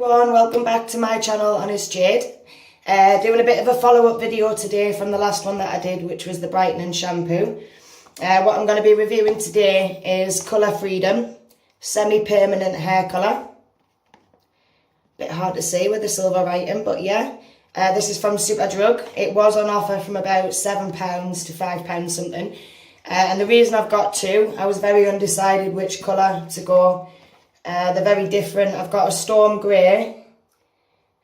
Everyone, welcome back to my channel, Honest Jade. Doing a bit of a follow-up video today from the last one that I did, which was the brightening shampoo. What I'm going to be reviewing today is Colour Freedom semi-permanent hair colour. Bit hard to see with the silver writing, but yeah. This is from Superdrug. It was on offer from about £7 to £5 something. And the reason I've got two, I was very undecided which colour to go. They're very different. I've got a storm grey,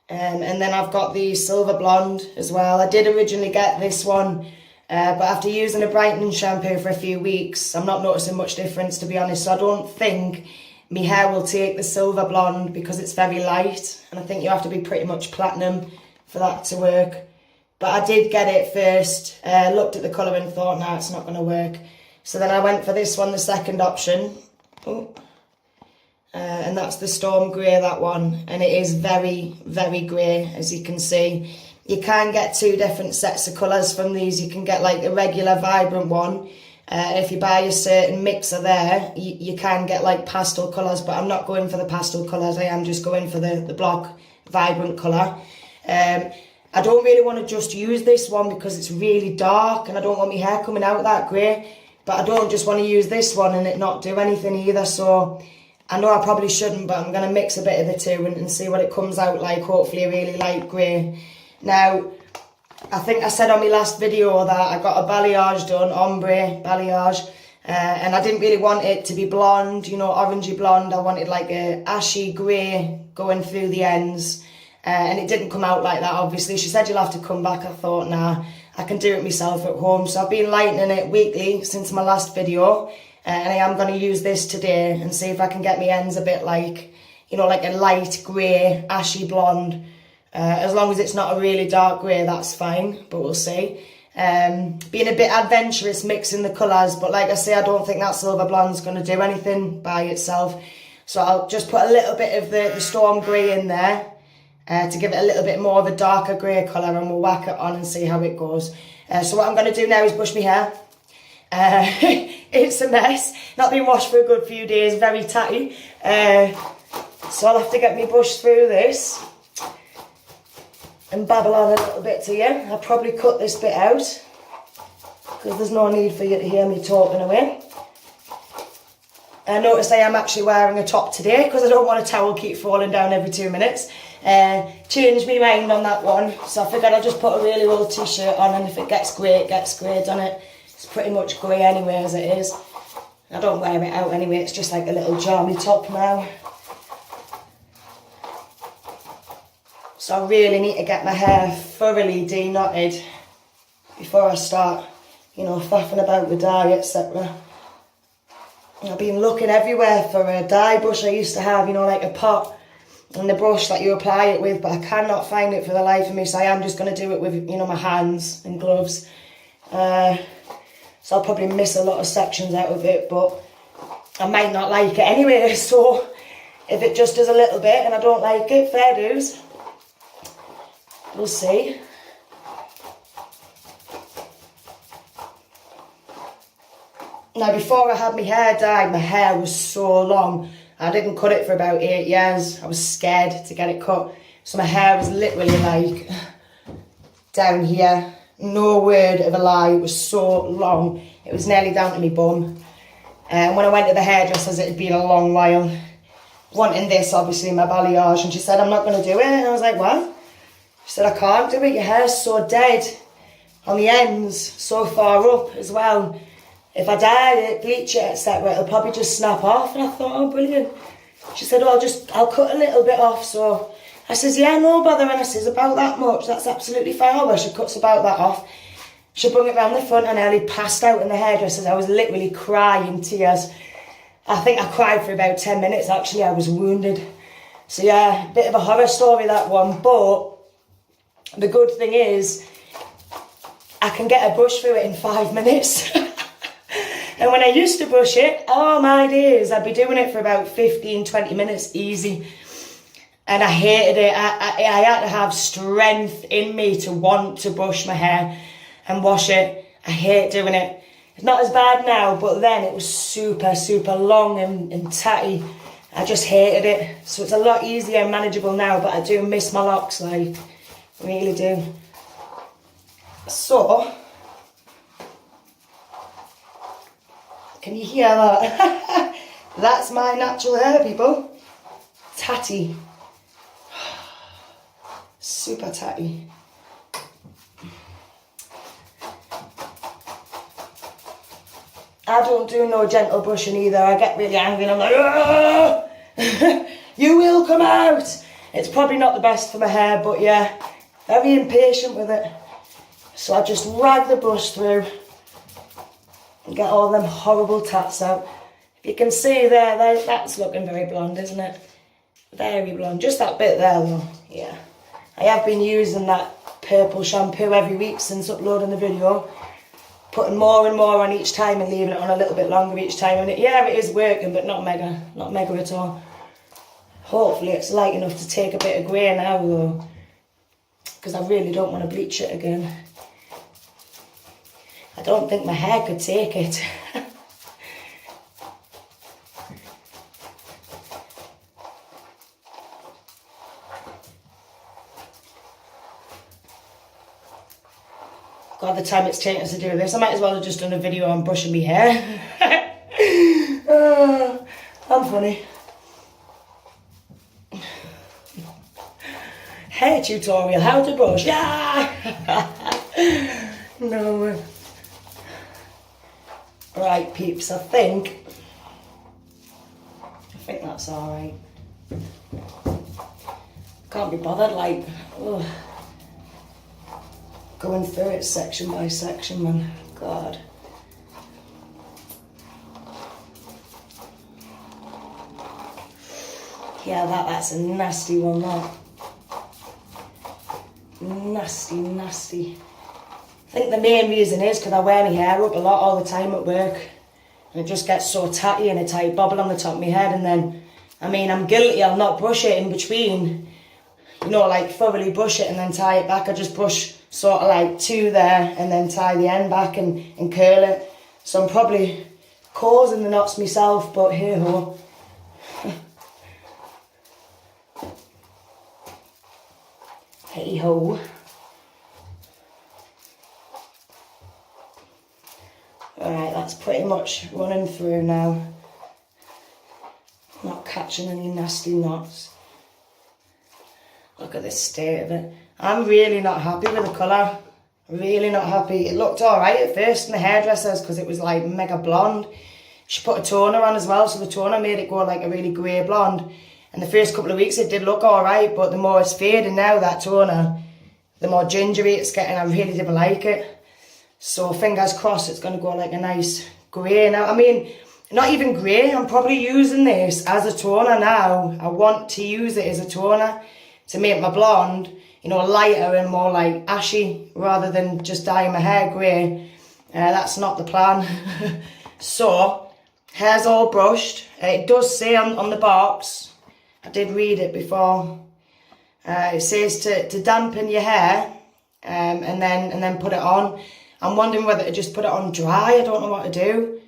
and then I've got the silver blonde as well. I did originally get this one, but after using a brightening shampoo for a few weeks, I'm not noticing much difference, to be honest. So I don't think my hair will take the silver blonde because it's very light, and I think you have to be pretty much platinum for that to work. But I did get it first, looked at the colour and thought, nah, it's not going to work. So then I went for this one, the second option. Oh. And that's the storm grey, that one, and it is very, very grey, as you can see. You can get two different sets of colours from these. You can get like the regular vibrant one. If you buy a certain mixer there, you can get like pastel colours, but I'm not going for the pastel colours. I am just going for the block vibrant colour. I don't really want to just use this one because it's really dark and I don't want my hair coming out that grey, but I don't just want to use this one and it not do anything either. So I know I probably shouldn't, but I'm going to mix a bit of the two and see what it comes out like. Hopefully a really light grey. Now, I think I said on my last video that I got a balayage done, ombre balayage, and I didn't really want it to be blonde, you know, orangey blonde. I wanted like a ashy grey going through the ends, and it didn't come out like that, obviously. She said you'll have to come back. I thought, nah, I can do it myself at home. So I've been lightening it weekly since my last video. And I am going to use this today and see if I can get my ends a bit like, you know, like a light grey, ashy blonde. As long as it's not a really dark grey, that's fine, but we'll see. Being a bit adventurous, mixing the colours, but like I say, I don't think that silver blonde's going to do anything by itself. So I'll just put a little bit of the storm grey in there to give it a little bit more of a darker grey colour, and we'll whack it on and see how it goes. So what I'm going to do now is brush my hair. It's a mess, not been washed for a good few days, very tatty, so I'll have to get me brush through this and babble on a little bit to you. I'll probably cut this bit out because there's no need for you to hear me talking away. I notice I am actually wearing a top today because I don't want a towel keep falling down every 2 minutes. Changed my mind on that one, so I figured I'll just put a really old t-shirt on, and if it gets grey, it gets grey, doesn't it? It's pretty much grey anyway as it is. I don't wear it out anyway, it's just like a little jammy top now. So I really need to get my hair thoroughly de-knotted before I start, you know, faffing about with dye, etc. I've been looking everywhere for a dye brush I used to have, you know, like a pot and the brush that you apply it with, but I cannot find it for the life of me, so I am just going to do it with, you know, my hands and gloves. So I'll probably miss a lot of sections out of it, but I might not like it anyway, so if it just does a little bit and I don't like it, fair dues. We'll see. Now, before I had my hair dyed, my hair was so long. I didn't cut it for about 8 years. I was scared to get it cut. So my hair was literally like down here. No word of a lie, it was so long. It was nearly down to my bum. And when I went to the hairdressers, it had been a long while. Wanting this, obviously, my balayage. And she said, I'm not going to do it. And I was like, what? She said, I can't do it. Your hair's so dead on the ends, so far up as well. If I dye it, bleach it, etc., it'll probably just snap off. And I thought, oh, brilliant. She said, well, I'll cut a little bit off. So I says, yeah, no bother. And I says, about that much, that's absolutely fine. Oh, well, she cuts about that off. She brought it round the front and nearly passed out in the hairdressers. I was literally crying tears. I think I cried for about 10 minutes, actually. I was wounded. So yeah, a bit of a horror story, that one. But the good thing is, I can get a brush through it in 5 minutes. And when I used to brush it, oh my days, I'd be doing it for about 15, 20 minutes, easy. And I hated it. I had to have strength in me to want to brush my hair and wash it. I hate doing it. It's not as bad now, but then it was super, super long and tatty. I just hated it. So it's a lot easier and manageable now, but I do miss my locks, like, really do. So, can you hear that? That's my natural hair, people. Tatty. Super tatty. I don't do no gentle brushing either. I get really angry and I'm like, "Argh! You will come out." It's probably not the best for my hair, but yeah, very impatient with it. So I just rag the brush through and get all them horrible tats out. If you can see there, that's looking very blonde, isn't it? Very blonde. Just that bit there though, yeah. I have been using that purple shampoo every week since uploading the video. Putting more and more on each time and leaving it on a little bit longer each time. And yeah, it is working, but not mega at all. Hopefully it's light enough to take a bit of grey now though, because I really don't want to bleach it again. I don't think my hair could take it. God, the time it's taken us to do this. I might as well have just done a video on brushing my hair. I'm funny. Hair tutorial, how to brush. Yeah! No. Right, peeps, I think that's alright. Can't be bothered, like, ugh, going through it section by section, man. God. Yeah, that's a nasty one, that. Nasty. I think the main reason is because I wear my hair up a lot all the time at work. And it just gets so tatty and a tight bobble on the top of my head. And then, I mean, I'm guilty. I'll not brush it in between. You know, like thoroughly brush it and then tie it back. I just brush sort of like two there and then tie the end back and curl it. So I'm probably causing the knots myself, but hey ho. Hey ho. Alright, that's pretty much running through now. Not catching any nasty knots. Look at this state of it. I'm really not happy with the colour. Really not happy. It looked alright at first in the hairdressers because it was like mega blonde. She put a toner on as well, so the toner made it go like a really grey blonde. And the first couple of weeks it did look alright, but the more it's fading now, that toner, the more gingery it's getting. I really didn't like it. So fingers crossed it's going to go like a nice grey now. I mean, not even grey. I'm probably using this as a toner now. I want to use it as a toner to make my blonde, you know, lighter and more like ashy rather than just dyeing my hair grey. That's not the plan. So, hair's all brushed. It does say on the box, I did read it before, it says to dampen your hair and then put it on. I'm wondering whether to just put it on dry. I don't know what to do.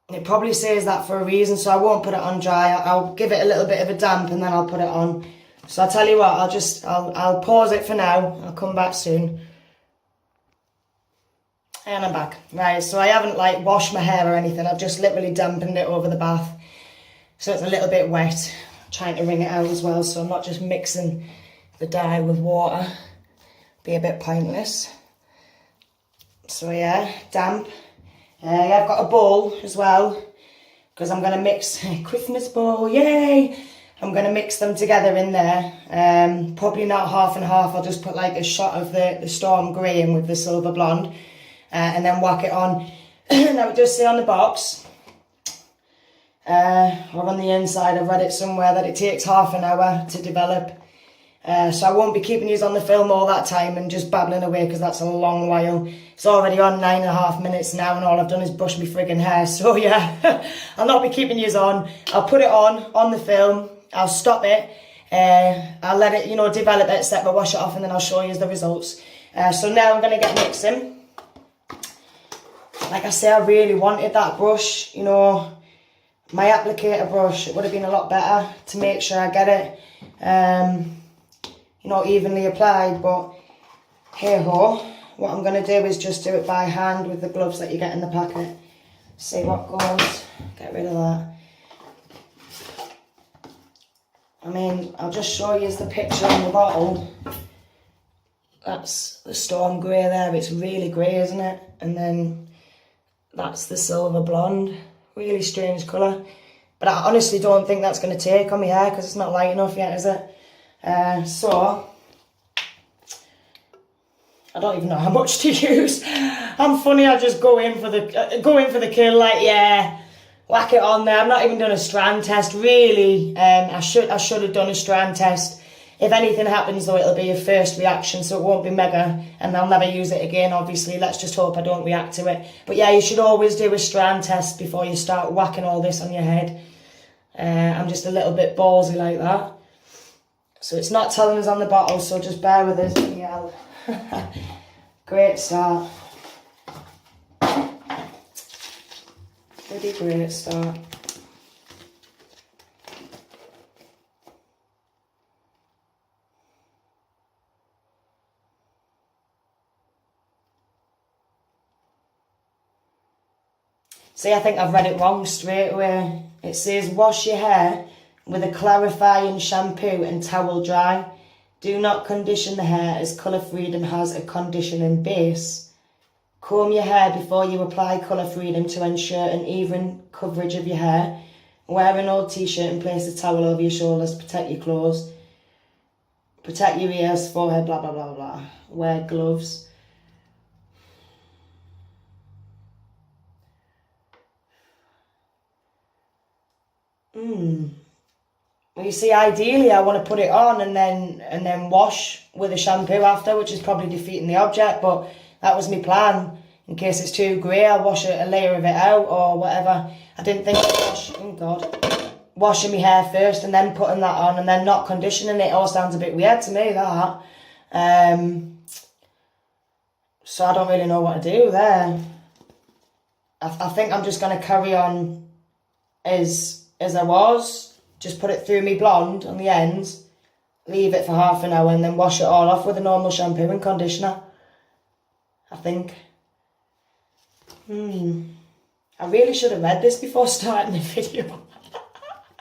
It probably says that for a reason, so I won't put it on dry. I'll give it a little bit of a damp and then I'll put it on. So I'll tell you what, I'll pause it for now. I'll come back soon. And I'm back. Right, so I haven't like washed my hair or anything. I've just literally dampened it over the bath. So it's a little bit wet. I'm trying to wring it out as well, so I'm not just mixing the dye with water. Be a bit pointless. So yeah, damp. I've got a bowl as well because I'm going to mix Christmas bowl, yay! I'm going to mix them together in there. Probably not half and half. I'll just put like a shot of the storm grey in with the silver blonde and then whack it on. Now it does say on the box or on the inside, I've read it somewhere, that it takes half an hour to develop. So I won't be keeping you on the film all that time and just babbling away because that's a long while. It's already on 9.5 minutes now and all I've done is brush my friggin' hair. So yeah, I'll not be keeping you on. I'll put it on the film. I'll stop it. I'll let it, you know, develop it, step, wash it off and then I'll show you the results. So now I'm going to get mixing. Like I say, I really wanted that brush, you know. my applicator brush, it would have been a lot better to make sure I get it, you know, evenly applied, but hey ho. What I'm going to do is just do it by hand with the gloves that you get in the packet. See what goes. Get rid of that. I mean, I'll just show you the picture on the bottle. That's the storm grey there. It's really grey, isn't it? And then that's the silver blonde. Really strange colour. But I honestly don't think that's going to take on my hair because it's not light enough yet, is it? So, I don't even know how much to use. I'm funny, I just go in for the kill, like, yeah, whack it on there. I've not even done a strand test, really. I should have done a strand test. If anything happens, though, it'll be a first reaction, so it won't be mega, and I'll never use it again, obviously. Let's just hope I don't react to it. But yeah, you should always do a strand test before you start whacking all this on your head. I'm just a little bit ballsy like that. So it's not telling us on the bottle, so just bear with us. Yeah. Great start. Pretty great start. See, I think I've read it wrong straight away. It says wash your hair with a clarifying shampoo and towel dry. Do not condition the hair as Colour Freedom has a conditioning base. Comb your hair before you apply Colour Freedom to ensure an even coverage of your hair. Wear an old t-shirt and place a towel over your shoulders to protect your clothes. Protect your ears, forehead, blah, blah, blah, blah. Wear gloves. Well, you see, ideally I want to put it on and then wash with a shampoo after, which is probably defeating the object, but that was my plan. In case it's too grey, I'll wash a layer of it out or whatever. I didn't think washing my hair first and then putting that on and then not conditioning it all sounds a bit weird to me, that. So I don't really know what to do there. I think I'm just going to carry on as I was. Just put it through me blonde on the ends, leave it for half an hour and then wash it all off with a normal shampoo and conditioner, I think. I really should have read this before starting the video.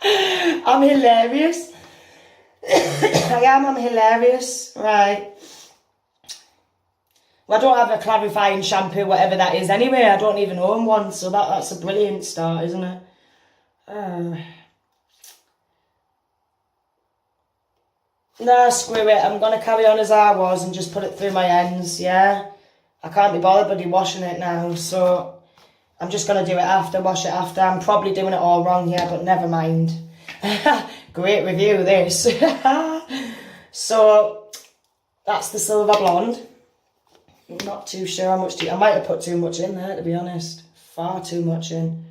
I'm hilarious. I'm hilarious. Right. Well, I don't have a clarifying shampoo, whatever that is anyway. I don't even own one, so that's a brilliant start, isn't it? Nah, screw it. I'm going to carry on as I was and just put it through my ends, yeah? I can't be bothered bloody washing it now, so I'm just going to do it after, wash it after. I'm probably doing it all wrong here, but never mind. Great review, this. So, that's the silver blonde. I'm not too sure how much I might have put too much in there, to be honest. Far too much in.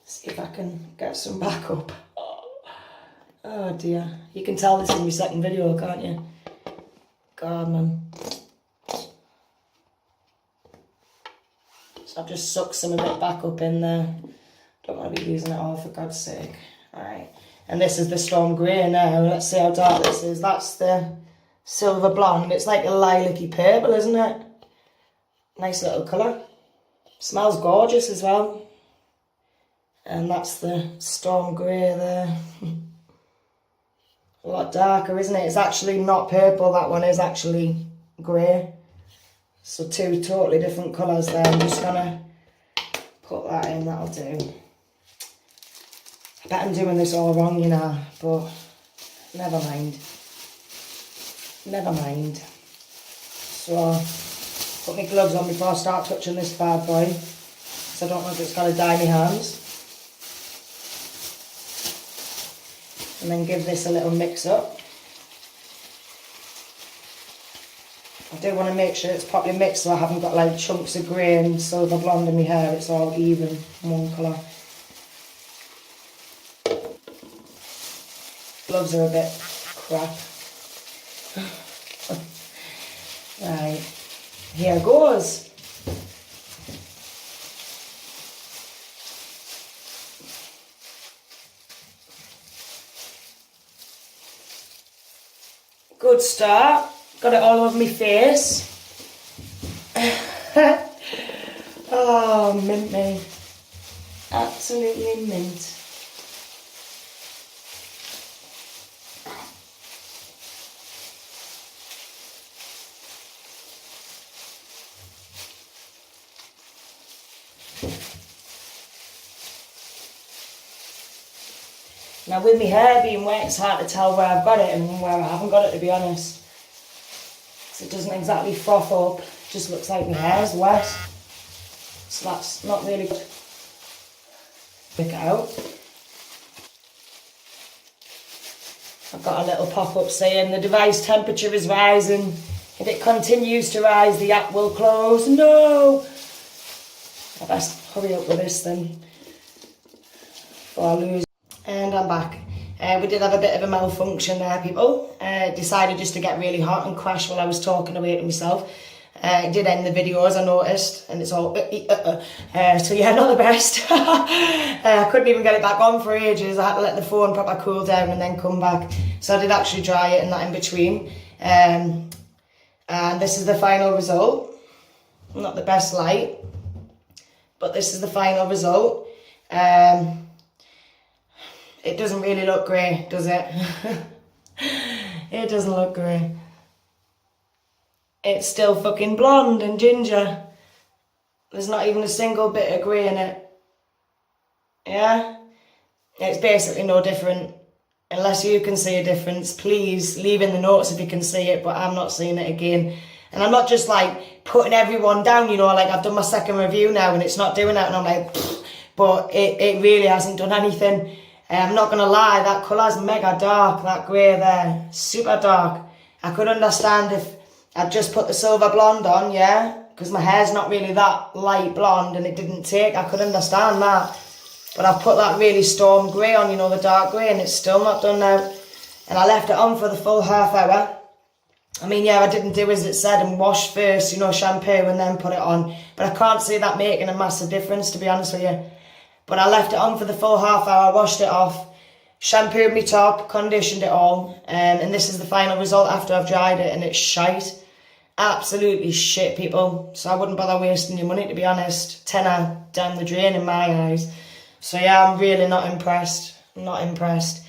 See if I can get some back up. Oh dear. You can tell this is my second video, can't you? God, man. So I've just sucked some of it back up in there. Don't want to be using it all, for God's sake. Alright. And this is the storm grey now. Let's see how dark this is. That's the silver blonde. It's like a lilac-y purple, isn't it? Nice little colour. Smells gorgeous as well. And that's the storm grey there. A lot darker, isn't it? It's actually not purple, that one is actually grey. So two totally different colours there. I'm just going to put that in, that'll do. I bet I'm doing this all wrong, you know, but never mind. Never mind. So, put my gloves on before I start touching this bad boy. So I don't know if it's going to dye my hands. And then give this a little mix up. I do want to make sure it's properly mixed so I haven't got like chunks of grey and silver blonde in my hair. It's all even, one colour. Gloves are a bit crap. Right, here goes. Good start. Got it all over my face. Oh, mint me. Absolutely mint. Now with my hair being wet, it's hard to tell where I've got it and where I haven't got it, to be honest. Because it doesn't exactly froth up, it just looks like my hair's wet. So that's not really good. Pick it out. I've got a little pop-up saying the device temperature is rising. If it continues to rise, the app will close. No! I best hurry up with this then, before I lose. And I'm back. We did have a bit of a malfunction there, people. Decided just to get really hot and crash while I was talking away to myself. It did end the video, as I noticed, and it's all so yeah, not the best. I couldn't even get it back on for ages. I had to let the phone proper cool down and then come back. So I did actually dry it and that in between. And this is the final result. Not the best light, but this is the final result. It doesn't really look grey, does it? It doesn't look grey. It's still fucking blonde and ginger. There's not even a single bit of grey in it. Yeah? It's basically no different. Unless you can see a difference, please leave in the notes if you can see it, but I'm not seeing it again. And I'm not just like putting everyone down, you know, like I've done my second review now and it's not doing that and I'm like, pfft, but it really hasn't done anything. I'm not going to lie, that colour's mega dark, that grey there, super dark. I could understand if I'd just put the silver blonde on, yeah, because my hair's not really that light blonde and it didn't take, I could understand that. But I've put that really storm grey on, you know, the dark grey, and it's still not done now. And I left it on for the full half hour. I mean, yeah, I didn't do as it said and wash first, you know, shampoo and then put it on. But I can't see that making a massive difference, to be honest with you. But I left it on for the full half hour, washed it off, shampooed my top, conditioned it all. And this is the final result after I've dried it, and it's shite. Absolutely shit, people. So I wouldn't bother wasting your money, to be honest. Tenner down the drain in my eyes. So yeah, I'm really not impressed. Not impressed.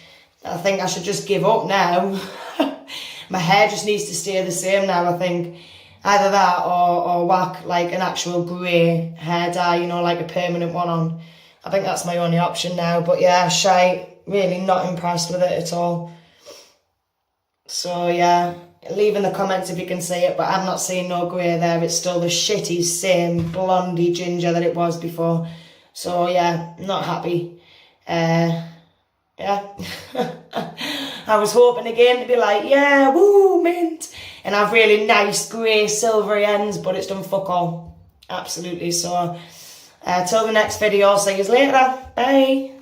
I think I should just give up now. My hair just needs to stay the same now, I think. Either that or whack like an actual grey hair dye, you know, like a permanent one on. I think that's my only option now. But yeah, shite. Really not impressed with it at all. So yeah, leave in the comments if you can see it, but I'm not seeing no grey there. It's still the shitty same blondie ginger that it was before. So yeah, not happy. Yeah. I was hoping again to be like, yeah, woo, mint. And have really nice grey silvery ends, but it's done fuck all. Absolutely. So till the next video, I'll see you later. Bye.